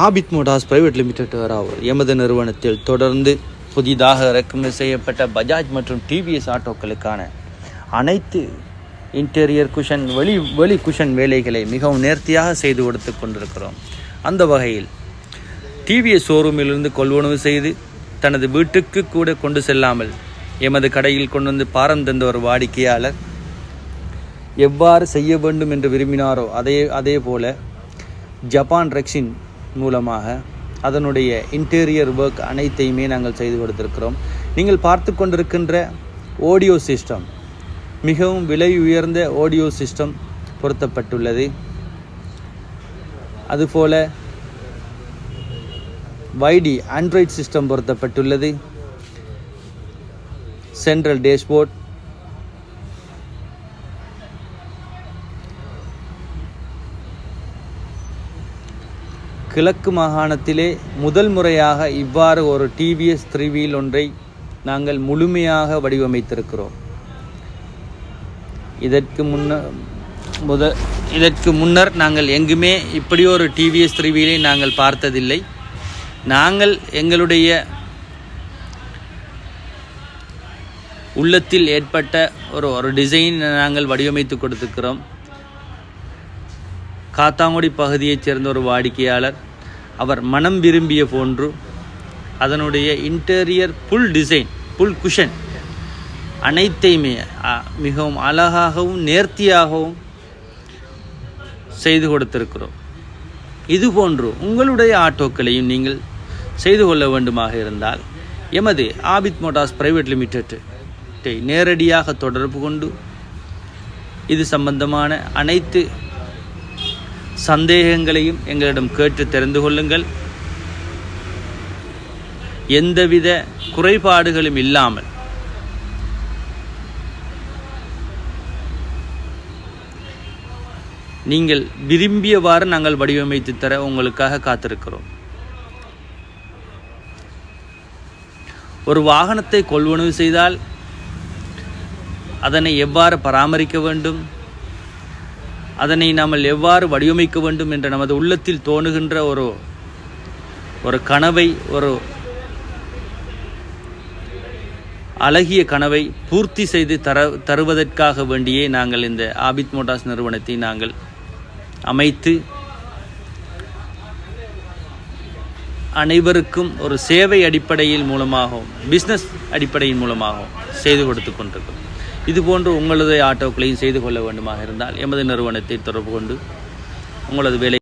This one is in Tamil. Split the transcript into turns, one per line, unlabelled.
ஆபித் மோட்டார்ஸ் பிரைவேட் லிமிடெட் எமது நிறுவனத்தில் தொடர்ந்து புதிதாக இறக்குமதி செய்யப்பட்ட பஜாஜ் மற்றும் டிவிஎஸ் ஆட்டோக்களுக்கான அனைத்து இன்டீரியர் குஷன் வெளி குஷன் வேலைகளை மிகவும் நேர்த்தியாக செய்து கொடுத்து கொண்டிருக்கிறோம். அந்த வகையில் டிவிஎஸ் ஷோரூமிலிருந்து கொள்வனவு செய்து தனது வீட்டுக்கு கூட கொண்டு செல்லாமல் எமது கடையில் கொண்டு வந்து பாரம் தந்த ஒரு வாடிக்கையாளர் எவ்வாறு செய்ய வேண்டும் என்று விரும்பினாரோ அதே போல ஜப்பான் ரெக்ஸின் மூலமாக அதனுடைய இன்டீரியர் ஒர்க் அனைத்தையுமே நாங்கள் செய்து கொடுத்திருக்கிறோம். நீங்கள் பார்த்து கொண்டிருக்கின்ற ஆடியோ சிஸ்டம் மிகவும் விலை உயர்ந்த ஆடியோ சிஸ்டம் பொருத்தப்பட்டுள்ளது. அதுபோல வைடி ஆண்ட்ராய்ட் சிஸ்டம் பொருத்தப்பட்டுள்ளது. சென்ட்ரல் டேஷ்போர்ட், கிழக்கு மாகாணத்திலே முதல் முறையாக இவ்வாறு ஒரு டிவிஎஸ் 3 வீல் ஒன்றை நாங்கள் முழுமையாக வடிவமைத்திருக்கிறோம். இதற்கு முன்னர் நாங்கள் எங்குமே இப்படி ஒரு டிவிஎஸ் 3 வீலை நாங்கள் பார்த்ததில்லை. நாங்கள் எங்களுடைய உள்ளத்தில் ஏற்பட்ட ஒரு டிசைன் நாங்கள் வடிவமைத்து கொடுத்திருக்கிறோம். காத்தாங்குடி பகுதியைச் சேர்ந்த ஒரு வாடிக்கையாளர் அவர் மனம் விரும்பிய போன்று அதனுடைய இன்டீரியர் புல் குஷன் அனைத்தையுமே மிகவும் அழகாகவும் நேர்த்தியாகவும் செய்து கொடுத்திருக்கிறோம். இதுபோன்று உங்களுடைய ஆட்டோக்களையும் நீங்கள் செய்து கொள்ள வேண்டுமாக இருந்தால் எமது ஆபித் மோட்டார்ஸ் பிரைவேட் லிமிடெட்டை நேரடியாக தொடர்பு கொண்டு இது சம்பந்தமான அனைத்து சந்தேகங்களையும் எங்களிடம் கேட்டு தெரிந்து கொள்ளுங்கள். எந்தவித குறைபாடுகளும் இல்லாமல் நீங்கள் விரும்பியவாறு நாங்கள் வடிவமைத்து தர உங்களுக்காக காத்திருக்கிறோம். ஒரு வாகனத்தை கொள்வனவு செய்தால் அதனை எவ்வாறு பராமரிக்க வேண்டும், அதனை நாம் எவ்வாறு வடிவமைக்க வேண்டும் என்ற நமது உள்ளத்தில் தோணுகின்ற ஒரு கனவை, ஒரு அழகிய கனவை பூர்த்தி செய்து தருவதற்காக வேண்டியே நாங்கள் இந்த ஆபித் மோட்டார்ஸ் நிறுவனத்தை நாங்கள் அமைத்து அனைவருக்கும் ஒரு சேவை அடிப்படையில் மூலமாகவும் பிஸ்னஸ் அடிப்படையின் மூலமாகவும் செய்து கொடுத்து கொண்டிருக்கிறோம். இதுபோன்று உங்களது ஆட்டோக்களையும் செய்து கொள்ள வேண்டுமாக இருந்தால் எமது நிறுவனத்தை தொடர்பு கொண்டு உங்களது வேலை